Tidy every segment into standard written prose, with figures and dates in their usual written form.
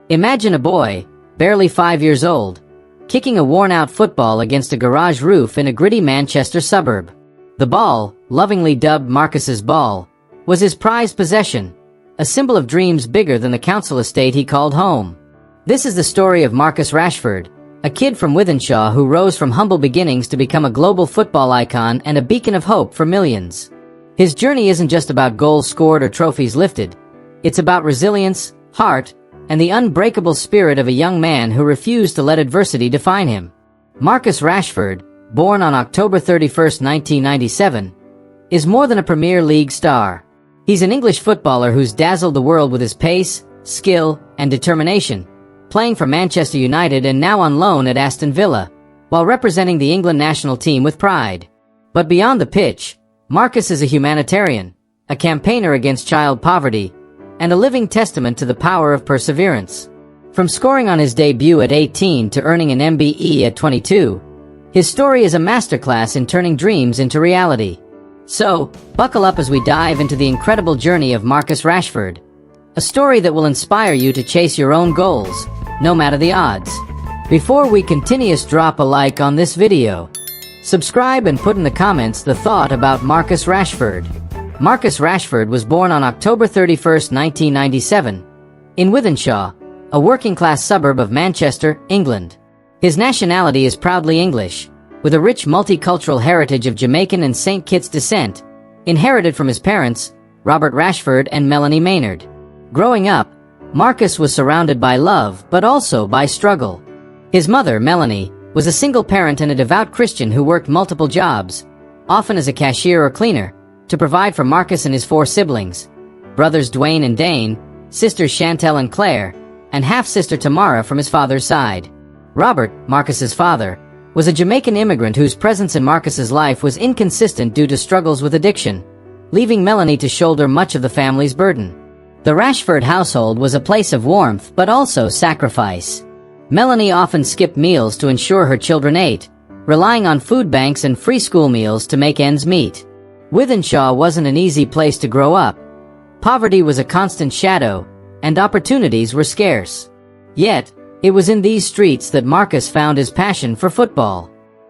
Imagine a boy, barely 5 years old, kicking a worn-out football against a garage roof in a gritty Manchester suburb. The ball, lovingly dubbed Marcus's ball, was his prized possession, a symbol of dreams bigger than the council estate he called home. This is the story of Marcus Rashford, a kid from Wythenshawe who rose from humble beginnings to become a global football icon and a beacon of hope for millions. His journey isn't just about goals scored or trophies lifted. It's about resilience, heart, and the unbreakable spirit of a young man who refused to let adversity define him. Marcus Rashford, born on October 31, 1997, is more than a Premier League star. He's an English footballer who's dazzled the world with his pace, skill, and determination, playing for Manchester United and now on loan at Aston Villa, while representing the England national team with pride. But beyond the pitch, Marcus is a humanitarian, a campaigner against child poverty, and a living testament to the power of perseverance. From scoring on his debut at 18 to earning an MBE at 22, his story is a masterclass in turning dreams into reality. So, buckle up as we dive into the incredible journey of Marcus Rashford, a story that will inspire you to chase your own goals, no matter the odds. Before we continue, drop a like on this video. Subscribe and put in the comments the thought about Marcus Rashford. Marcus Rashford was born on October 31, 1997, in Wythenshawe, a working-class suburb of Manchester, England. His nationality is proudly English, with a rich multicultural heritage of Jamaican and St. Kitts descent, inherited from his parents, Robert Rashford and Melanie Maynard. Growing up, Marcus was surrounded by love but also by struggle. His mother, Melanie, was a single parent and a devout Christian who worked multiple jobs, often as a cashier or cleaner, to provide for Marcus and his 4 siblings, brothers Dwayne and Dane, sisters Chantel and Claire, and half-sister Tamara from his father's side. Robert, Marcus's father, was a Jamaican immigrant whose presence in Marcus's life was inconsistent due to struggles with addiction, leaving Melanie to shoulder much of the family's burden. The Rashford household was a place of warmth but also sacrifice. Melanie often skipped meals to ensure her children ate, relying on food banks and free school meals to make ends meet. Wythenshawe wasn't an easy place to grow up. Poverty was a constant shadow, and opportunities were scarce. Yet, it was in these streets that Marcus found his passion for football.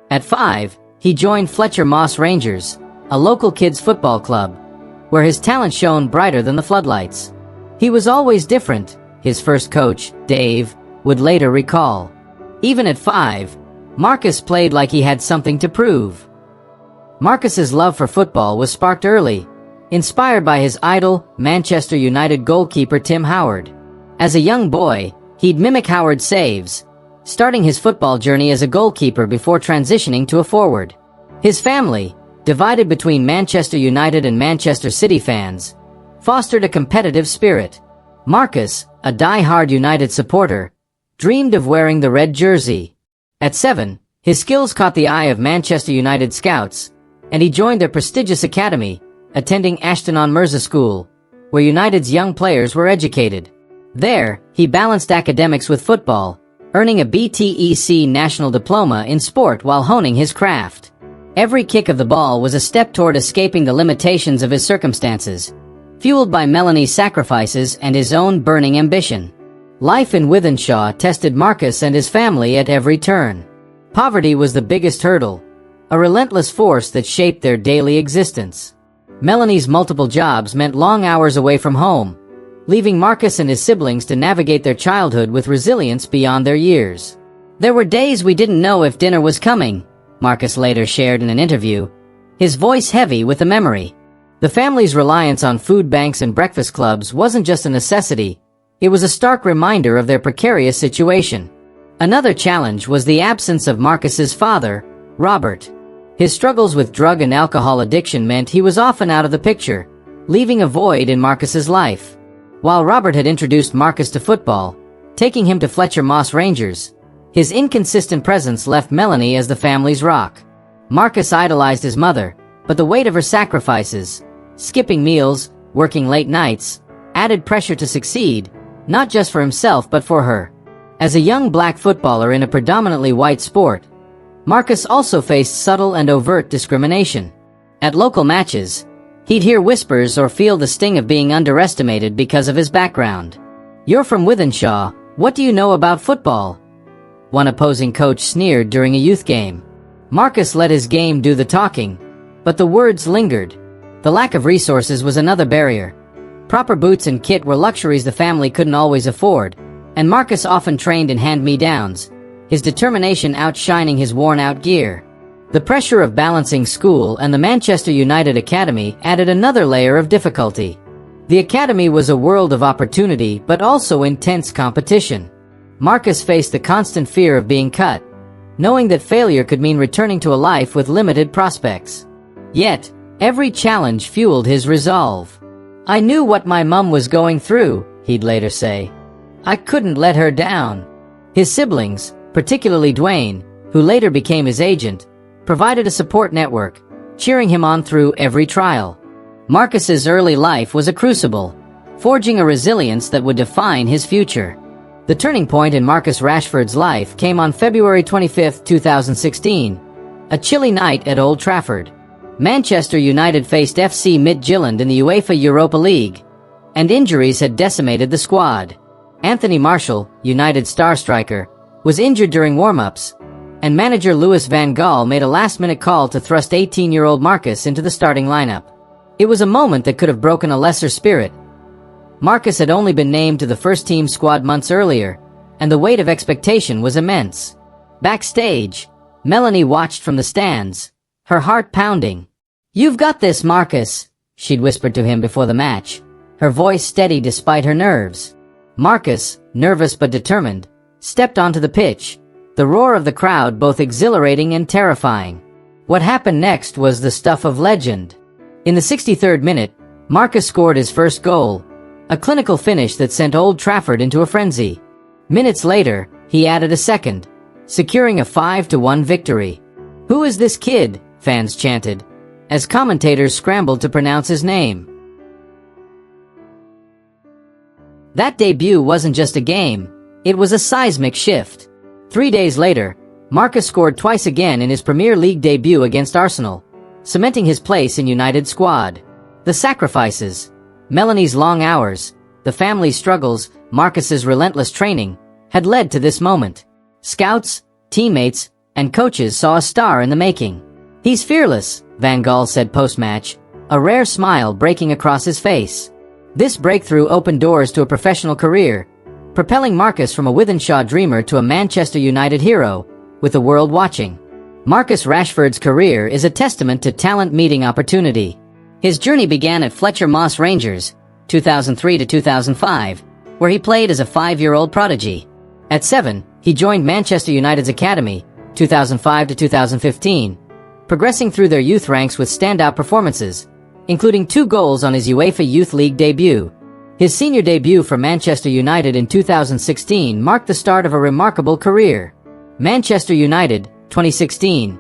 At 5, he joined Fletcher Moss Rangers, a local kids' football club, where his talent shone brighter than the floodlights. He was always different, his first coach, Dave, would later recall. Even at 5, Marcus played like he had something to prove. Marcus's love for football was sparked early, inspired by his idol, Manchester United goalkeeper Tim Howard. As a young boy, he'd mimic Howard's saves, starting his football journey as a goalkeeper before transitioning to a forward. His family, divided between Manchester United and Manchester City fans, fostered a competitive spirit. Marcus, a die-hard United supporter, dreamed of wearing the red jersey. At 7, his skills caught the eye of Manchester United scouts, and he joined their prestigious academy, attending Ashton-on-Mersey School, where United's young players were educated. There, he balanced academics with football, earning a BTEC national diploma in sport while honing his craft. Every kick of the ball was a step toward escaping the limitations of his circumstances, fueled by Melanie's sacrifices and his own burning ambition. Life in Wythenshawe tested Marcus and his family at every turn. Poverty was the biggest hurdle, a relentless force that shaped their daily existence. Melanie's multiple jobs meant long hours away from home, leaving Marcus and his siblings to navigate their childhood with resilience beyond their years. "There were days we didn't know if dinner was coming," Marcus later shared in an interview, his voice heavy with a memory. The family's reliance on food banks and breakfast clubs wasn't just a necessity, it was a stark reminder of their precarious situation. Another challenge was the absence of Marcus's father, Robert. His struggles with drug and alcohol addiction meant he was often out of the picture, leaving a void in Marcus's life. While Robert had introduced Marcus to football, taking him to Fletcher Moss Rangers, his inconsistent presence left Melanie as the family's rock. Marcus idolized his mother, but the weight of her sacrifices, skipping meals, working late nights, added pressure to succeed, not just for himself but for her. As a young black footballer in a predominantly white sport, Marcus also faced subtle and overt discrimination. At local matches, he'd hear whispers or feel the sting of being underestimated because of his background. "You're from Wythenshawe, "What do you know about football?" one opposing coach sneered during a youth game. Marcus let his game do the talking, but the words lingered. The lack of resources was another barrier. Proper boots and kit were luxuries the family couldn't always afford, and Marcus often trained in hand-me-downs, his determination outshining his worn-out gear. The pressure of balancing school and the Manchester United Academy added another layer of difficulty. The academy was a world of opportunity but also intense competition. Marcus faced the constant fear of being cut, knowing that failure could mean returning to a life with limited prospects. Yet, every challenge fueled his resolve. "I knew what my mum was going through," he'd later say. "I couldn't let her down." His siblings, particularly Dwayne, who later became his agent, provided a support network, cheering him on through every trial. Marcus's early life was a crucible, forging a resilience that would define his future. The turning point in Marcus Rashford's life came on February 25, 2016, a chilly night at Old Trafford. Manchester United faced FC Midtjylland in the UEFA Europa League, and injuries had decimated the squad. Anthony Martial, United star striker, was injured during warm-ups, and manager Louis van Gaal made a last-minute call to thrust 18-year-old Marcus into the starting lineup. It was a moment that could have broken a lesser spirit. Marcus had only been named to the first-team squad months earlier, and the weight of expectation was immense. Backstage, Melanie watched from the stands, her heart pounding. "You've got this, Marcus," she'd whispered to him before the match, her voice steady despite her nerves. Marcus, nervous but determined, stepped onto the pitch, the roar of the crowd both exhilarating and terrifying. What happened next was the stuff of legend. In the 63rd minute, Marcus scored his first goal, a clinical finish that sent Old Trafford into a frenzy. Minutes later, he added a second, securing a 5-1 victory. "Who is this kid?" fans chanted, as commentators scrambled to pronounce his name. That debut wasn't just a game, it was a seismic shift. 3 days later, Marcus scored twice again in his Premier League debut against Arsenal, cementing his place in United's squad. The sacrifices, Melanie's long hours, the family's struggles, Marcus's relentless training, had led to this moment. Scouts, teammates, and coaches saw a star in the making. "He's fearless," Van Gaal said post-match, a rare smile breaking across his face. This breakthrough opened doors to a professional career, propelling Marcus from a Wythenshawe dreamer to a Manchester United hero, with the world watching. Marcus Rashford's career is a testament to talent meeting opportunity. His journey began at Fletcher Moss Rangers, 2003 to 2005, where he played as a 5-year-old prodigy. At 7, he joined Manchester United's academy, 2005 to 2015, progressing through their youth ranks with standout performances, including 2 goals on his UEFA Youth League debut. His senior debut for Manchester United in 2016 marked the start of a remarkable career. Manchester United, 2016.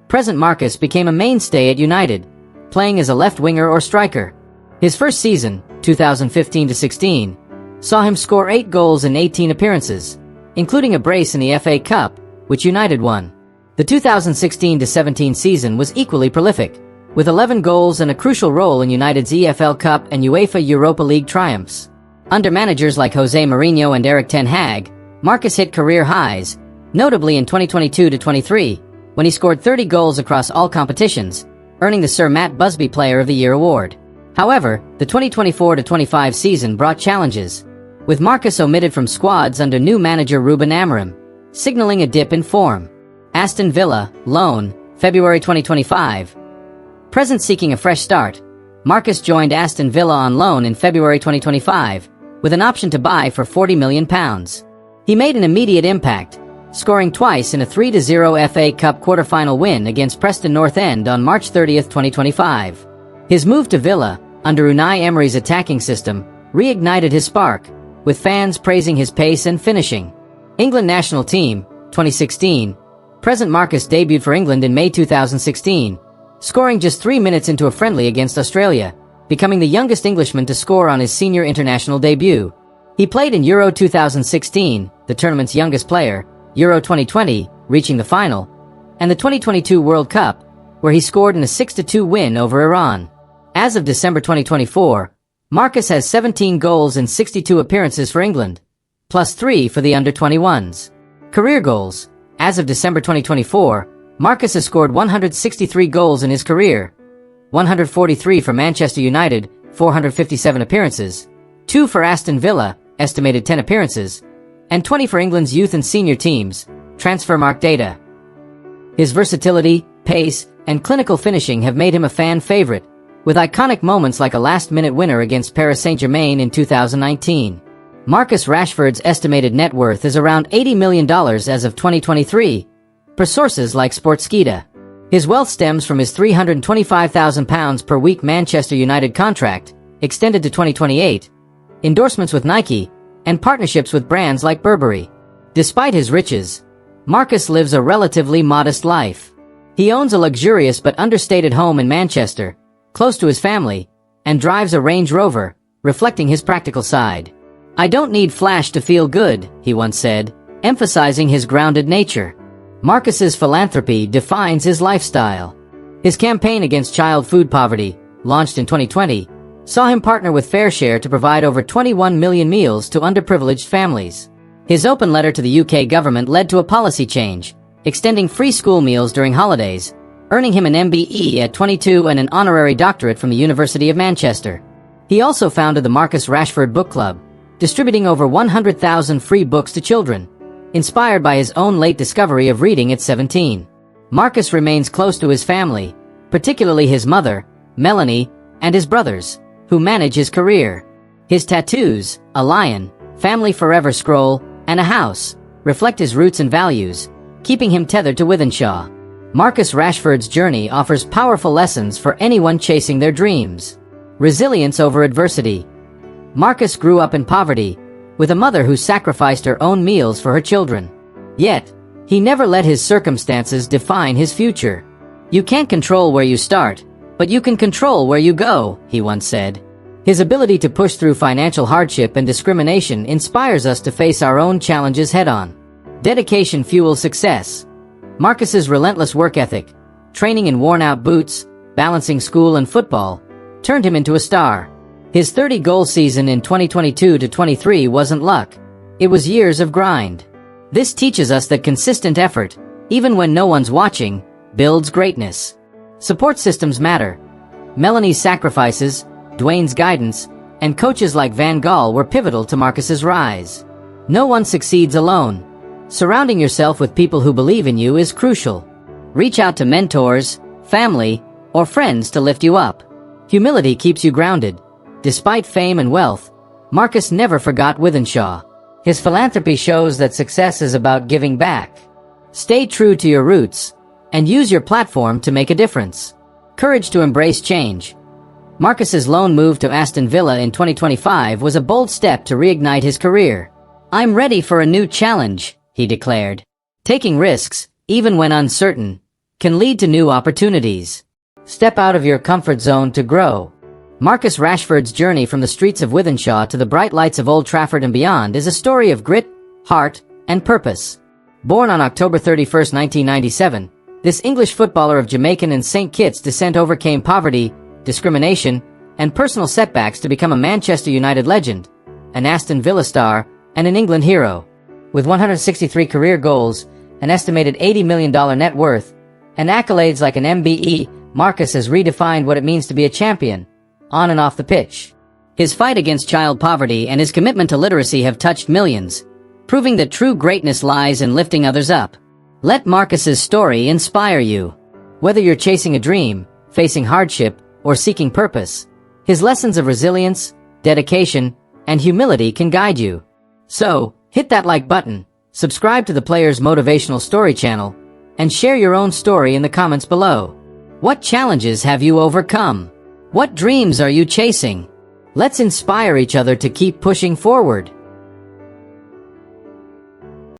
Present Marcus became a mainstay at United, playing as a left winger or striker. His first season, 2015-16, saw him score 8 goals in 18 appearances, including a brace in the FA Cup, which United won. The 2016-17 season was equally prolific, with 11 goals and a crucial role in United's EFL Cup and UEFA Europa League triumphs. Under managers like Jose Mourinho and Erik ten Hag, Marcus hit career highs, notably in 2022-23, when he scored 30 goals across all competitions, earning the Sir Matt Busby Player of the Year award. However, the 2024-25 season brought challenges, with Marcus omitted from squads under new manager Ruben Amorim, signaling a dip in form. Aston Villa, loan, February 2025. Present seeking a fresh start, Marcus joined Aston Villa on loan in February 2025, with an option to buy for £40 million. He made an immediate impact, scoring twice in a 3-0 FA Cup quarter-final win against Preston North End on March 30, 2025. His move to Villa, under Unai Emery's attacking system, reignited his spark, with fans praising his pace and finishing. England national team, 2016. Present Marcus debuted for England in May 2016, scoring just 3 minutes into a friendly against Australia, becoming the youngest Englishman to score on his senior international debut. He played in Euro 2016, the tournament's youngest player, Euro 2020, reaching the final, and the 2022 World Cup, where he scored in a 6-2 win over Iran. As of December 2024, Marcus has 17 goals in 62 appearances for England, plus 3 for the under-21s. Career goals. As of December 2024, Marcus has scored 163 goals in his career. 143 for Manchester United, 457 appearances, 2 for Aston Villa, estimated 10 appearances, and 20 for England's youth and senior teams, Transfermarkt data. His versatility, pace, and clinical finishing have made him a fan favorite, with iconic moments like a last-minute winner against Paris Saint-Germain in 2019. Marcus Rashford's estimated net worth is around $80 million as of 2023, per sources like Sportskita. His wealth stems from his £325,000 per week Manchester United contract, extended to 2028, endorsements with Nike, and partnerships with brands like Burberry. Despite his riches, Marcus lives a relatively modest life. He owns a luxurious but understated home in Manchester, close to his family, and drives a Range Rover, reflecting his practical side. "I don't need flash to feel good," he once said, emphasizing his grounded nature. Marcus's philanthropy defines his lifestyle. His campaign against child food poverty, launched in 2020, saw him partner with FareShare to provide over 21 million meals to underprivileged families. His open letter to the UK government led to a policy change, extending free school meals during holidays, earning him an MBE at 22 and an honorary doctorate from the University of Manchester. He also founded the Marcus Rashford Book Club, distributing over 100,000 free books to children, inspired by his own late discovery of reading at 17. Marcus remains close to his family, particularly his mother, Melanie, and his brothers, who manage his career. His tattoos, a lion, family forever scroll, and a house, reflect his roots and values, keeping him tethered to Wythenshawe. Marcus Rashford's journey offers powerful lessons for anyone chasing their dreams. Resilience over adversity. Marcus grew up in poverty, with a mother who sacrificed her own meals for her children. Yet, he never let his circumstances define his future. "You can't control where you start, but you can control where you go," he once said. His ability to push through financial hardship and discrimination inspires us to face our own challenges head-on. Dedication fuels success. Marcus's relentless work ethic, training in worn-out boots, balancing school and football, turned him into a star. His 30-goal season in 2022-23 wasn't luck. It was years of grind. This teaches us that consistent effort, even when no one's watching, builds greatness. Support systems matter. Melanie's sacrifices, Dwayne's guidance, and coaches like Van Gaal were pivotal to Marcus's rise. No one succeeds alone. Surrounding yourself with people who believe in you is crucial. Reach out to mentors, family, or friends to lift you up. Humility keeps you grounded. Despite fame and wealth, Marcus never forgot Wythenshawe. His philanthropy shows that success is about giving back. Stay true to your roots, and use your platform to make a difference. Courage to embrace change. Marcus's loan move to Aston Villa in 2025 was a bold step to reignite his career. "I'm ready for a new challenge," he declared. Taking risks, even when uncertain, can lead to new opportunities. Step out of your comfort zone to grow. Marcus Rashford's journey from the streets of Wythenshawe to the bright lights of Old Trafford and beyond is a story of grit, heart, and purpose. Born on October 31, 1997, this English footballer of Jamaican and St. Kitts descent overcame poverty, discrimination, and personal setbacks to become a Manchester United legend, an Aston Villa star, and an England hero. With 163 career goals, an estimated $80 million net worth, and accolades like an MBE, Marcus has redefined what it means to be a champion, on and off the pitch. His fight against child poverty and his commitment to literacy have touched millions, proving that true greatness lies in lifting others up. Let Marcus's story inspire you. Whether you're chasing a dream, facing hardship, or seeking purpose, his lessons of resilience, dedication, and humility can guide you. So, hit that like button, subscribe to the Player's Motivational Story channel, and share your own story in the comments below. What challenges have you overcome? What dreams are you chasing? Let's inspire each other to keep pushing forward.